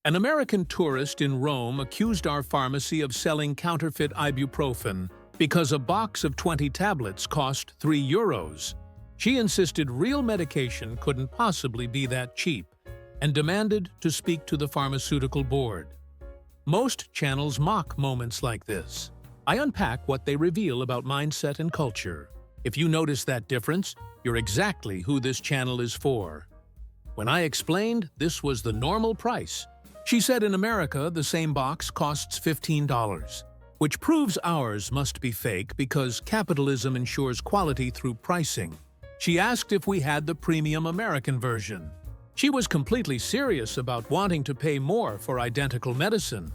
An American tourist in Rome accused our pharmacy of selling counterfeit ibuprofen because a box of 20 tablets cost €3. She insisted real medication couldn't possibly be that cheap and demanded to speak to the pharmaceutical board. Most channels mock moments like this. I unpack what they reveal about mindset and culture. If you notice that difference, you're exactly who this channel is for. When I explained this was the normal price, she said in America the same box costs $15, which proves ours must be fake because capitalism ensures quality through pricing. She asked if we had the premium American version. She was completely serious about wanting to pay more for identical medicine.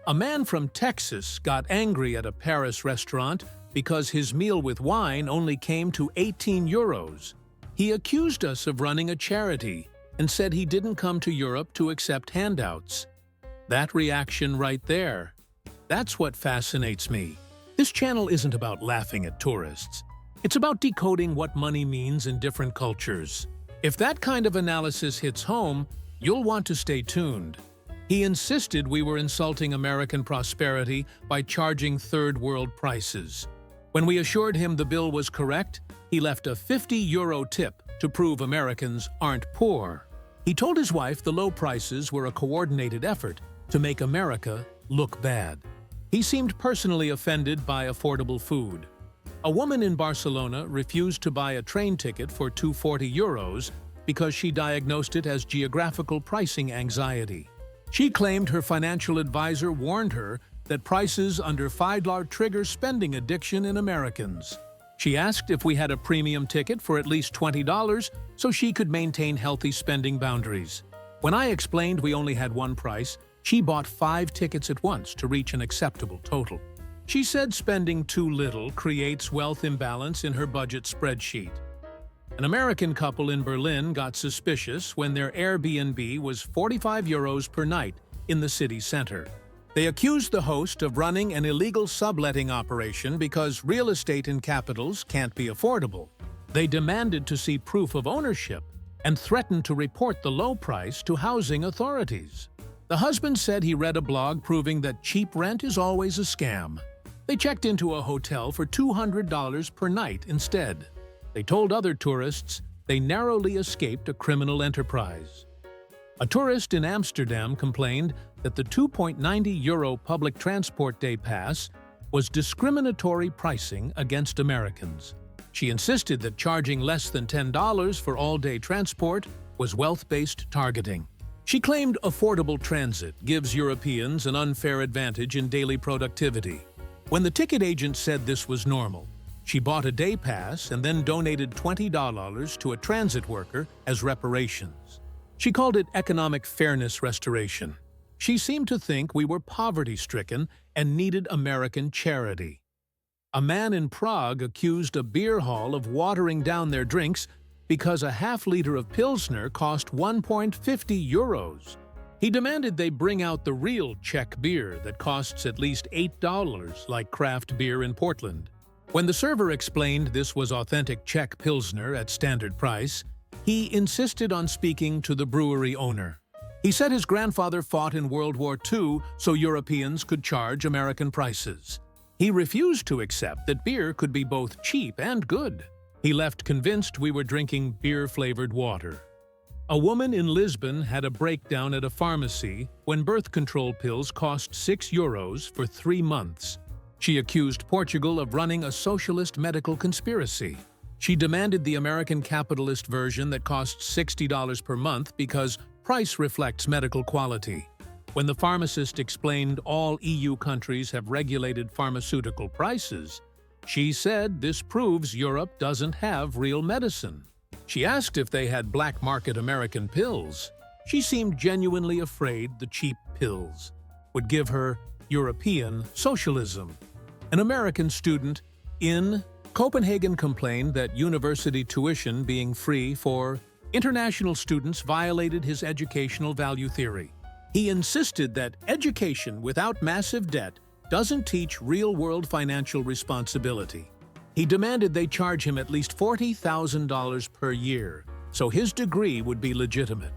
A man from Texas got angry at a Paris restaurant because his meal with wine only came to €18. He accused us of running a charity and said he didn't come to Europe to accept handouts. That reaction right there. That's what fascinates me. This channel isn't about laughing at tourists. It's about decoding what money means in different cultures. If that kind of analysis hits home, you'll want to stay tuned. He insisted we were insulting American prosperity by charging third-world prices. When we assured him the bill was correct, he left a €50 tip to prove Americans aren't poor. He told his wife the low prices were a coordinated effort to make America look bad. He seemed personally offended by affordable food. A woman in Barcelona refused to buy a train ticket for €240 because she diagnosed it as geographical pricing anxiety. She claimed her financial advisor warned her that prices under $5 trigger spending addiction in Americans. She asked if we had a premium ticket for at least $20 so she could maintain healthy spending boundaries. When I explained we only had one price, she bought 5 tickets at once to reach an acceptable total. She said spending too little creates wealth imbalance in her budget spreadsheet. An American couple in Berlin got suspicious when their Airbnb was €45 per night in the city center. They accused the host of running an illegal subletting operation because real estate in capitals can't be affordable. They demanded to see proof of ownership and threatened to report the low price to housing authorities. The husband said he read a blog proving that cheap rent is always a scam. They checked into a hotel for $200 per night instead. They told other tourists they narrowly escaped a criminal enterprise. A tourist in Amsterdam complained that the €2.90 public transport day pass was discriminatory pricing against Americans. She insisted that charging less than $10 for all-day transport was wealth-based targeting. She claimed affordable transit gives Europeans an unfair advantage in daily productivity. When the ticket agent said this was normal, she bought a day pass and then donated $20 to a transit worker as reparations. She called it economic fairness restoration. She seemed to think we were poverty-stricken and needed American charity. A man in Prague accused a beer hall of watering down their drinks because a half-liter of Pilsner cost €1.50. He demanded they bring out the real Czech beer that costs at least $8 like craft beer in Portland. When the server explained this was authentic Czech Pilsner at standard price, he insisted on speaking to the brewery owner. He said his grandfather fought in World War II so Europeans could charge American prices. He refused to accept that beer could be both cheap and good. He left convinced we were drinking beer-flavored water. A woman in Lisbon had a breakdown at a pharmacy when birth control pills cost €6 for 3 months. She accused Portugal of running a socialist medical conspiracy. She demanded the American capitalist version that costs $60 per month because price reflects medical quality. When the pharmacist explained all EU countries have regulated pharmaceutical prices, she said this proves Europe doesn't have real medicine. She asked if they had black market American pills. She seemed genuinely afraid the cheap pills would give her European socialism. An American student in Copenhagen complained that university tuition being free for international students violated his educational value theory. He insisted that education without massive debt doesn't teach real-world financial responsibility. He demanded they charge him at least $40,000 per year, so his degree would be legitimate.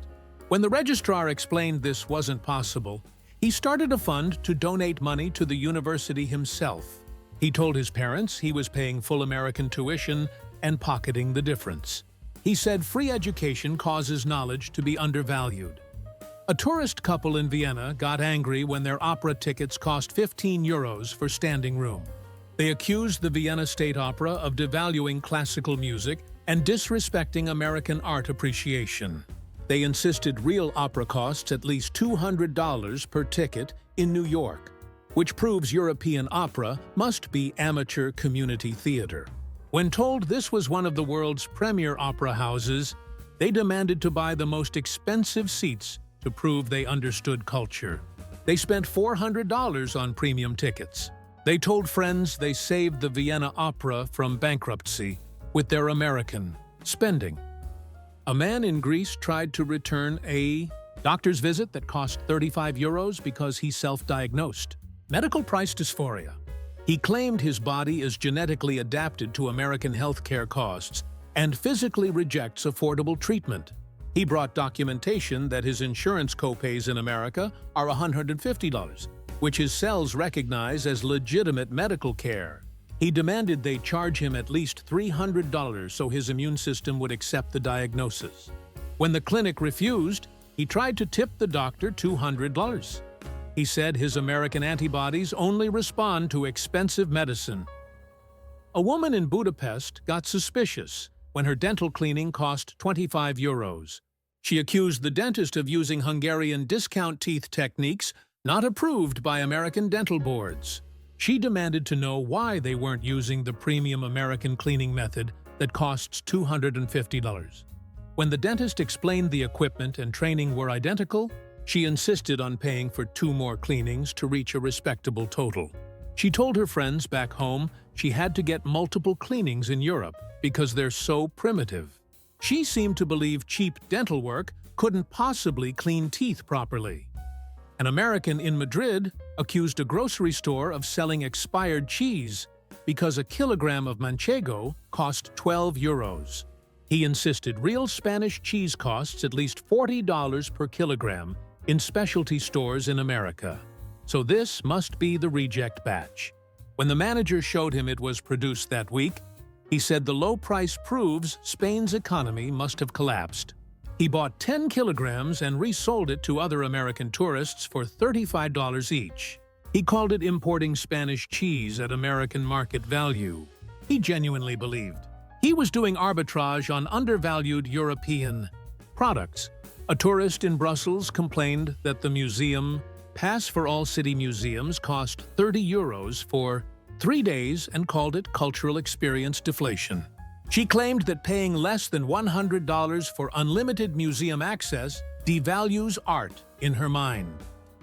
When the registrar explained this wasn't possible, he started a fund to donate money to the university himself. He told his parents he was paying full American tuition and pocketing the difference. He said free education causes knowledge to be undervalued. A tourist couple in Vienna got angry when their opera tickets cost 15 euros for standing room. They accused the Vienna State Opera of devaluing classical music and disrespecting American art appreciation. They insisted real opera costs at least $200 per ticket in New York, which proves European opera must be amateur community theater. When told this was one of the world's premier opera houses, they demanded to buy the most expensive seats to prove they understood culture. They spent $400 on premium tickets. They told friends they saved the Vienna Opera from bankruptcy with their American spending. A man in Greece tried to return a doctor's visit that cost 35 euros because he self-diagnosed medical price dysphoria. He claimed his body is genetically adapted to American healthcare costs and physically rejects affordable treatment. He brought documentation that his insurance copays in America are $150, which his cells recognize as legitimate medical care. He demanded they charge him at least $300 so his immune system would accept the diagnosis. When the clinic refused, he tried to tip the doctor $200. He said his American antibodies only respond to expensive medicine. A woman in Budapest got suspicious when her dental cleaning cost 25 euros. She accused the dentist of using Hungarian discount teeth techniques not approved by American dental boards. She demanded to know why they weren't using the premium American cleaning method that costs $250. When the dentist explained the equipment and training were identical, she insisted on paying for 2 more cleanings to reach a respectable total. She told her friends back home she had to get multiple cleanings in Europe because they're so primitive. She seemed to believe cheap dental work couldn't possibly clean teeth properly. An American in Madrid accused a grocery store of selling expired cheese because a kilogram of manchego cost 12 euros. He insisted real Spanish cheese costs at least $40 per kilogram in specialty stores in America. So this must be the reject batch. When the manager showed him it was produced that week, he said the low price proves Spain's economy must have collapsed. He bought 10 kilograms and resold it to other American tourists for $35 each. He called it importing Spanish cheese at American market value. He genuinely believed he was doing arbitrage on undervalued European products. A tourist in Brussels complained that the museum pass for all city museums cost 30 euros for 3 days and called it cultural experience deflation. She claimed that paying less than $100 for unlimited museum access devalues art in her mind.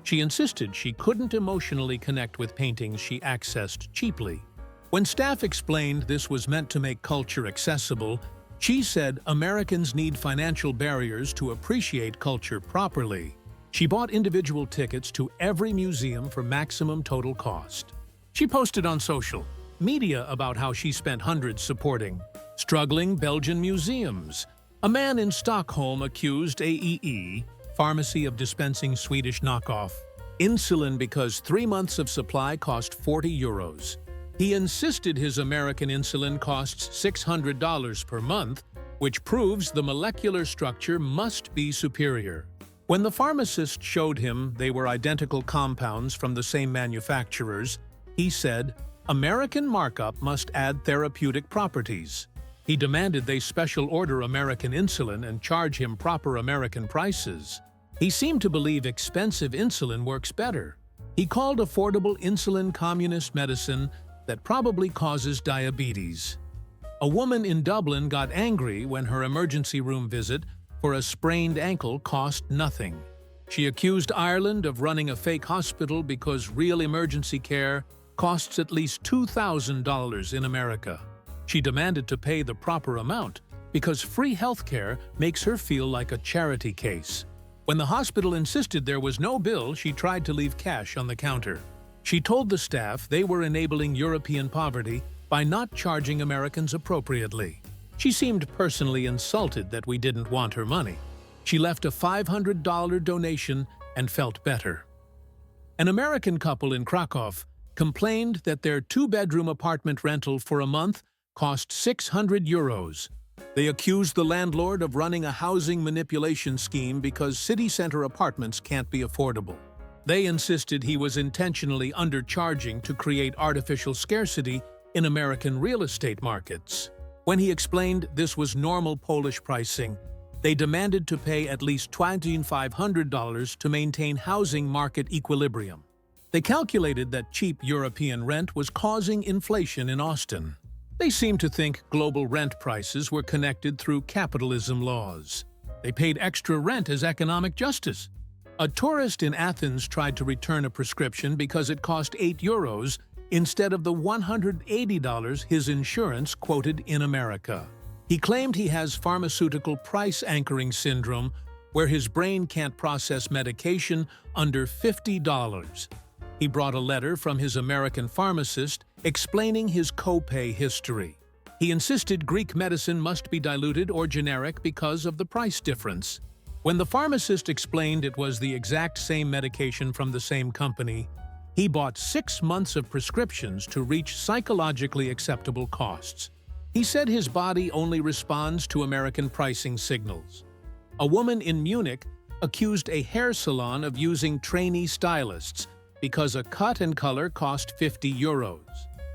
She insisted she couldn't emotionally connect with paintings she accessed cheaply. When staff explained this was meant to make culture accessible, she said Americans need financial barriers to appreciate culture properly. She bought individual tickets to every museum for maximum total cost. She posted on social media about how she spent hundreds supporting struggling Belgian museums. A man in Stockholm accused AEE pharmacy of dispensing Swedish knockoff insulin because 3 months of supply cost 40 euros. He insisted his American insulin costs $600 per month, which proves the molecular structure must be superior. When the pharmacist showed him they were identical compounds from the same manufacturers, he said, American markup must add therapeutic properties. He demanded they special order American insulin and charge him proper American prices. He seemed to believe expensive insulin works better. He called affordable insulin communist medicine that probably causes diabetes. A woman in Dublin got angry when her emergency room visit for a sprained ankle cost nothing. She accused Ireland of running a fake hospital because real emergency care costs at least $2,000 in America. She demanded to pay the proper amount because free healthcare makes her feel like a charity case. When the hospital insisted there was no bill, she tried to leave cash on the counter. She told the staff they were enabling European poverty by not charging Americans appropriately. She seemed personally insulted that we didn't want her money. She left a $500 donation and felt better. An American couple in Krakow complained that their two-bedroom apartment rental for a month cost 600 euros. They accused the landlord of running a housing manipulation scheme because city center apartments can't be affordable. They insisted he was intentionally undercharging to create artificial scarcity in American real estate markets. When he explained this was normal Polish pricing, they demanded to pay at least $2,500 to maintain housing market equilibrium. They calculated that cheap European rent was causing inflation in Austin. They seemed to think global rent prices were connected through capitalism laws. They paid extra rent as economic justice. A tourist in Athens tried to return a prescription because it cost 8 euros instead of the $180 his insurance quoted in America. He claimed he has pharmaceutical price anchoring syndrome, where his brain can't process medication under $50. He brought a letter from his American pharmacist explaining his copay history. He insisted Greek medicine must be diluted or generic because of the price difference. When the pharmacist explained it was the exact same medication from the same company, he bought 6 months of prescriptions to reach psychologically acceptable costs. He said his body only responds to American pricing signals. A woman in Munich accused a hair salon of using trainee stylists because a cut and color cost 50 euros.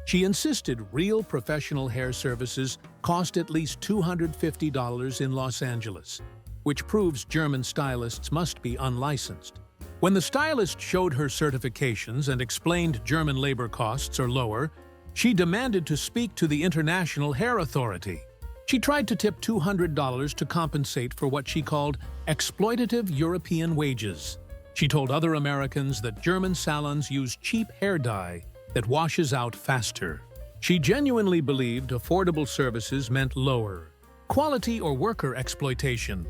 She insisted real professional hair services cost at least $250 in Los Angeles, which proves German stylists must be unlicensed. When the stylist showed her certifications and explained German labor costs are lower, she demanded to speak to the International Hair Authority. She tried to tip $200 to compensate for what she called exploitative European wages. She told other Americans that German salons use cheap hair dye that washes out faster. She genuinely believed affordable services meant lower quality or worker exploitation.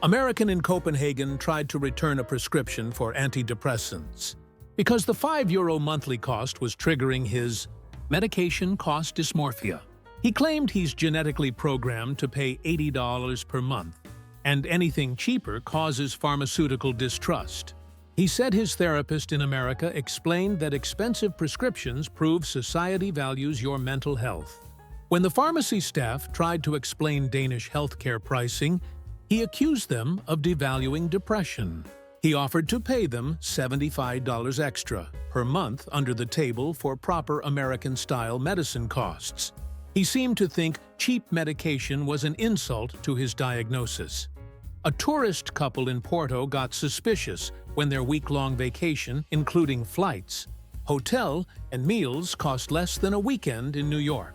American in Copenhagen tried to return a prescription for antidepressants because the €5 monthly cost was triggering his medication cost dysmorphia. He claimed he's genetically programmed to pay $80 per month, and anything cheaper causes pharmaceutical distrust. He said his therapist in America explained that expensive prescriptions prove society values your mental health. When the pharmacy staff tried to explain Danish healthcare pricing, he accused them of devaluing depression. He offered to pay them $75 extra per month under the table for proper American-style medicine costs. He seemed to think cheap medication was an insult to his diagnosis. A tourist couple in Porto got suspicious when their week-long vacation, including flights, hotel, and meals, cost less than a weekend in New York.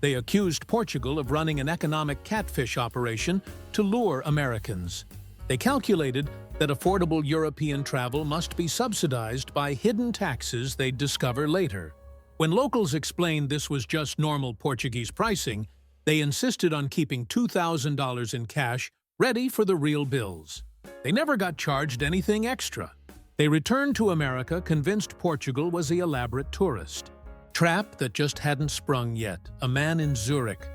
They accused Portugal of running an economic catfish operation to lure Americans. They calculated that affordable European travel must be subsidized by hidden taxes they'd discover later. When locals explained this was just normal Portuguese pricing, they insisted on keeping $2,000 in cash ready for the real bills. They never got charged anything extra. They returned to America convinced Portugal was the elaborate tourist trap that just hadn't sprung yet. A man in Zurich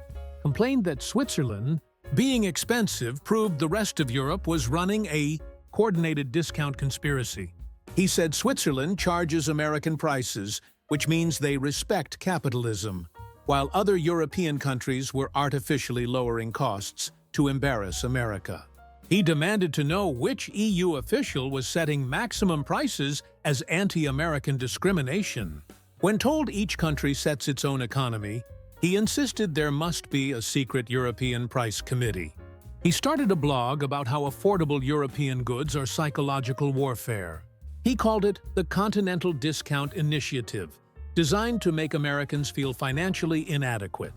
complained that Switzerland, being expensive, proved the rest of Europe was running a coordinated discount conspiracy. He said Switzerland charges American prices, which means they respect capitalism, while other European countries were artificially lowering costs to embarrass America. He demanded to know which EU official was setting maximum prices as anti-American discrimination. When told each country sets its own economy, he insisted there must be a secret European price committee. He started a blog about how affordable European goods are psychological warfare. He called it the Continental Discount Initiative, designed to make Americans feel financially inadequate.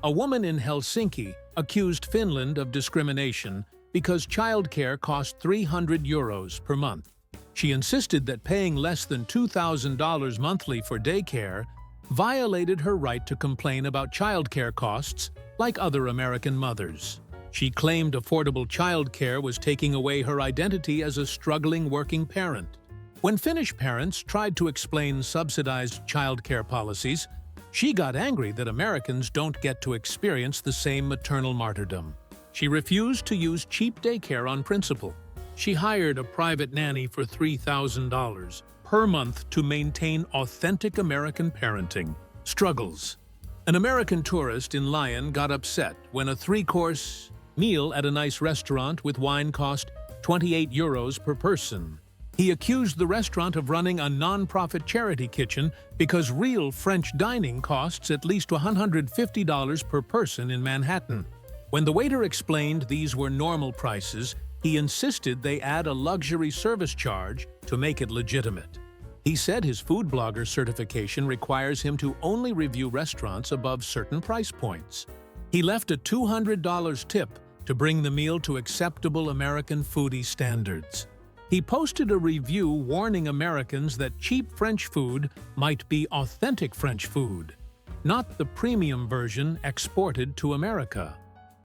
A woman in Helsinki accused Finland of discrimination because childcare cost 300 euros per month. She insisted that paying less than $2,000 monthly for daycare violated her right to complain about childcare costs like other American mothers. She claimed affordable childcare was taking away her identity as a struggling working parent. When Finnish parents tried to explain subsidized childcare policies, She got angry that Americans don't get to experience the same maternal martyrdom. She refused to use cheap daycare on principle. She hired a private nanny for $3,000 per month to maintain authentic American parenting. Struggles. An American tourist in Lyon got upset when a 3-course meal at a nice restaurant with wine cost €28 per person. He accused the restaurant of running a non-profit charity kitchen because real French dining costs at least $150 per person in Manhattan. When the waiter explained these were normal prices, he insisted they add a luxury service charge to make it legitimate. He said his food blogger certification requires him to only review restaurants above certain price points. He left a $200 tip to bring the meal to acceptable American foodie standards. He posted a review warning Americans that cheap French food might be authentic French food, not the premium version exported to America.